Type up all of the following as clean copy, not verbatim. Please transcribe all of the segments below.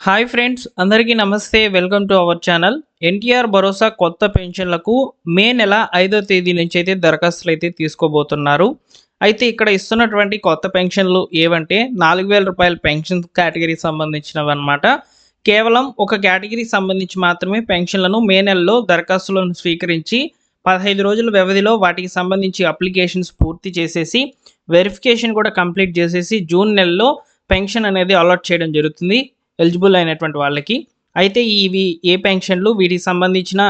Hi friends, అందరికీ నమస్తే. Welcome to our channel. NTR భరోసా కొత్త పెన్షన్లకు మే నెల 5వ తేదీ నుంచి అయితే దరఖాస్తులు అయితే తీసుకోబోతున్నారు. అయితే ఇక్కడ ఇస్తున్నటువంటి కొత్త పెన్షన్లు ఏవంటే 4,000 రూపాయల పెన్షన్ కేటగిరీకి సంబంధించినవి అన్నమాట. కేవలం ఒక కేటగిరీకి సంబంధించి మాత్రమే పెన్షన్లను మే నెలలో దరఖాస్తులను స్వీకరించి 15 రోజుల వ్యవధిలో వాటికి సంబంధించి అప్లికేషన్స్ పూర్తి చేసేసి వెరిఫికేషన్ కూడా కంప్లీట్ చేసేసి జూన్ నెలలో పెన్షన్ అనేది అలాట్ చేయడం జరుగుతుంది ఎలిజిబుల్ అయినటువంటి వాళ్ళకి. అయితే ఇవి ఏ పెన్షన్లు, వీటికి సంబంధించిన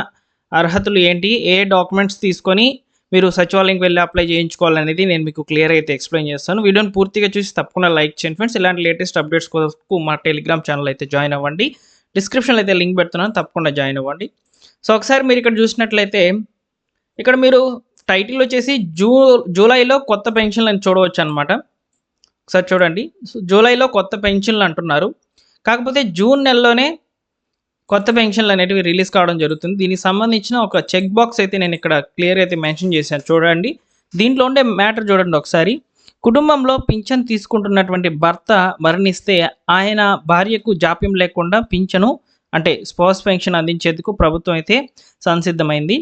అర్హతలు ఏంటి, ఏ డాక్యుమెంట్స్ తీసుకొని మీరు సచివాలయంకి వెళ్ళి అప్లై చేయించుకోవాలనేది నేను మీకు క్లియర్ అయితే ఎక్స్ప్లెయిన్ చేస్తాను. వీడియోని పూర్తిగా చూసి తప్పకుండా లైక్ చేయండి ఫ్రెండ్స్. ఇలాంటి లేటెస్ట్ అప్డేట్స్ కోసం మా టెలిగ్రామ్ ఛానల్ అయితే జాయిన్ అవ్వండి. డిస్క్రిప్షన్లో అయితే లింక్ పెడుతున్నాను, తప్పకుండా జాయిన్ అవ్వండి. సో ఒకసారి మీరు ఇక్కడ చూసినట్లయితే ఇక్కడ మీరు టైటిల్ వచ్చేసి జూలైలో కొత్త పెన్షన్లు అని చూడవచ్చు అనమాట. ఒకసారి చూడండి, జూలైలో కొత్త పెన్షన్లు అంటున్నారు. కాకపోతే జూన్ నెలలోనే కొత్త పెన్షన్లు అనేటివి రిలీజ్ కావడం జరుగుతుంది. దీనికి సంబంధించిన ఒక చెక్ బాక్స్ అయితే నేను ఇక్కడ క్లియర్ అయితే మెన్షన్ చేశాను చూడండి. దీంట్లో ఉండే మ్యాటర్ చూడండి ఒకసారి. కుటుంబంలో పింఛన్ తీసుకుంటున్నటువంటి భర్త మరణిస్తే ఆయన భార్యకు జాప్యం లేకుండా పింఛను అంటే స్పౌస్ పెన్షన్ అందించేందుకు ప్రభుత్వం అయితే సంసిద్ధమైంది.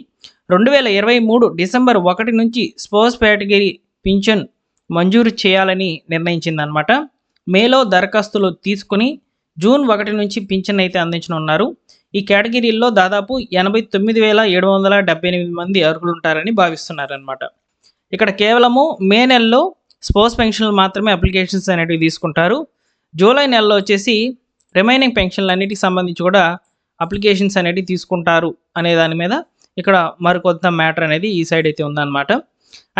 2023 డిసెంబర్ 1 నుంచి స్పౌస్ కేటగిరీ పింఛన్ మంజూరు చేయాలని నిర్ణయించిందనమాట. మేలో దరఖాస్తులు తీసుకుని జూన్ 1 నుంచి పింఛన్ అయితే అందించనున్నారు. ఈ కేటగిరీల్లో దాదాపు 89,778 మంది అర్హులు ఉంటారని భావిస్తున్నారనమాట. ఇక్కడ కేవలము మే నెలలో స్పౌస్ పెన్షన్లు మాత్రమే అప్లికేషన్స్ అనేటివి తీసుకుంటారు. జూలై నెలలో వచ్చేసి రిమైనింగ్ పెన్షన్లు అన్నిటికి సంబంధించి కూడా అప్లికేషన్స్ అనేటివి తీసుకుంటారు అనే దాని మీద ఇక్కడ మరికొంత మ్యాటర్ అనేది ఈ సైడ్ అయితే ఉందన్నమాట.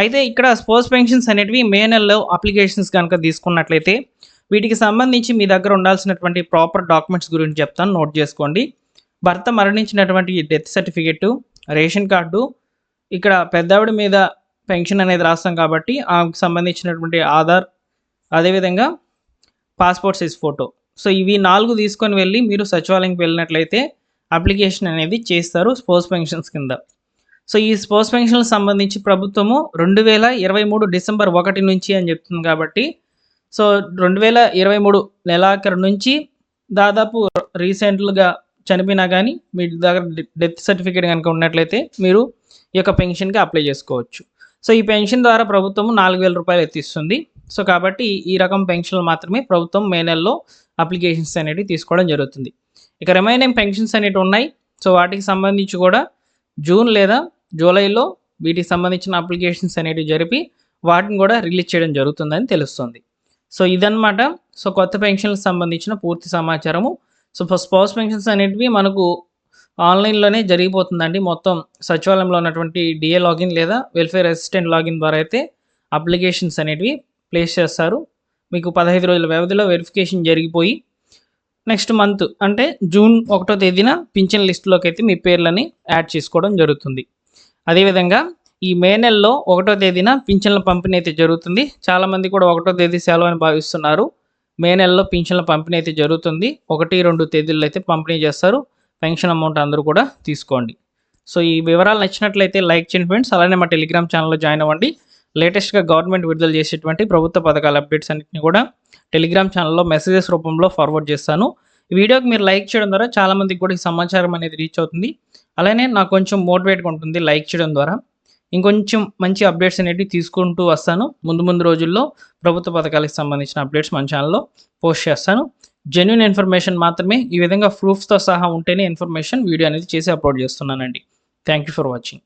అయితే ఇక్కడ స్పౌస్ పెన్షన్స్ అనేటివి మే నెలలో అప్లికేషన్స్ కనుక తీసుకున్నట్లయితే వీటికి సంబంధించి మీ దగ్గర ఉండాల్సినటువంటి ప్రాపర్ డాక్యుమెంట్స్ గురించి చెప్తాను, నోట్ చేసుకోండి. భర్త మరణించినటువంటి డెత్ సర్టిఫికెట్, రేషన్ కార్డు, ఇక్కడ పెద్దవిడ మీద పెన్షన్ అనేది రాస్తాం కాబట్టి ఆమెకు సంబంధించినటువంటి ఆధార్, అదేవిధంగా పాస్పోర్ట్ సైజ్ ఫోటో. సో ఇవి 4 తీసుకొని వెళ్ళి మీరు సచివాలయంకి వెళ్ళినట్లయితే అప్లికేషన్ అనేది చేస్తారు స్పౌస్ పెన్షన్స్ కింద. సో ఈ స్పౌస్ పెన్షన్లకు సంబంధించి ప్రభుత్వము 2023 డిసెంబర్ 1 నుంచి అని చెప్తుంది కాబట్టి సో 2023 నెలాఖరు నుంచి దాదాపు రీసెంట్గా చనిపోయినా కానీ మీ దగ్గర డెత్ సర్టిఫికేట్ కనుక ఉన్నట్లయితే మీరు ఈ యొక్క పెన్షన్కి అప్లై చేసుకోవచ్చు. సో ఈ పెన్షన్ ద్వారా ప్రభుత్వం 4,000 రూపాయలు ఎత్తిస్తుంది. సో కాబట్టి ఈ రకం పెన్షన్లు మాత్రమే ప్రభుత్వం మే నెలలో అప్లికేషన్స్ అనేవి తీసుకోవడం జరుగుతుంది. ఇక రిమైనింగ్ పెన్షన్స్ అనేవి ఉన్నాయి. సో వాటికి సంబంధించి కూడా జూన్ లేదా జూలైలో వీటికి సంబంధించిన అప్లికేషన్స్ అనేవి జరిపి వాటిని కూడా రిలీజ్ చేయడం జరుగుతుందని తెలుస్తుంది. సో ఇదన్నమాట. సో కొత్త పెన్షన్లకు సంబంధించిన పూర్తి సమాచారము. సో స్పౌస్ పెన్షన్స్ అనేటివి మనకు ఆన్లైన్లోనే జరిగిపోతుందండి. మొత్తం సచివాలయంలో ఉన్నటువంటి డిఏ లాగిన్ లేదా వెల్ఫేర్ అసిస్టెంట్ లాగిన్ ద్వారా అయితే అప్లికేషన్స్ అనేటివి ప్లేస్ చేస్తారు. మీకు 15 రోజుల వ్యవధిలో వెరిఫికేషన్ జరిగిపోయి నెక్స్ట్ మంత్ అంటే జూన్ 1వ తేదీన పింఛన్ లిస్టులోకి అయితే మీ పేర్లని యాడ్ చేసుకోవడం జరుగుతుంది. అదేవిధంగా ఈ మే నెలలో 1వ తేదీన పింఛన్ల పంపిణీ అయితే జరుగుతుంది. చాలామంది కూడా 1వ తేదీ సెలవు అని భావిస్తున్నారు. మే నెలలో పింఛన్ల పంపిణీ అయితే జరుగుతుంది. 1, 2 తేదీల్లో అయితే పంపిణీ చేస్తారు. పెన్షన్ అమౌంట్ అందరూ కూడా తీసుకోండి. సో ఈ వివరాలు నచ్చినట్లయితే లైక్ చేయండి ఫ్రెండ్స్. అలానే మా టెలిగ్రామ్ ఛానల్లో జాయిన్ అవ్వండి. లేటెస్ట్గా గవర్నమెంట్ విడుదల చేసేటువంటి ప్రభుత్వ పథకాల అప్డేట్స్ అన్నింటినీ కూడా టెలిగ్రామ్ ఛానల్లో మెసేజెస్ రూపంలో ఫార్వర్డ్ చేస్తాను. ఈ వీడియోకి మీరు లైక్ చేయడం ద్వారా చాలామందికి కూడా ఈ సమాచారం అనేది రీచ్ అవుతుంది. అలానే నాకు కొంచెం మోటివేట్గా ఉంటుంది లైక్ చేయడం ద్వారా. ఇంకొంచెం మంచి అప్డేట్స్ అనేవి తీసుకుంటూ వస్తాను. ముందు రోజుల్లో ప్రభుత్వ పథకాలకు సంబంధించిన అప్డేట్స్ మన ఛానల్లో పోస్ట్ చేస్తాను. జెన్యూన్ ఇన్ఫర్మేషన్ మాత్రమే, ఈ విధంగా ప్రూఫ్స్తో సహా ఉంటేనే ఇన్ఫర్మేషన్ వీడియో అనేది చేసి అప్లోడ్ చేస్తున్నానండి. Thank you for watching.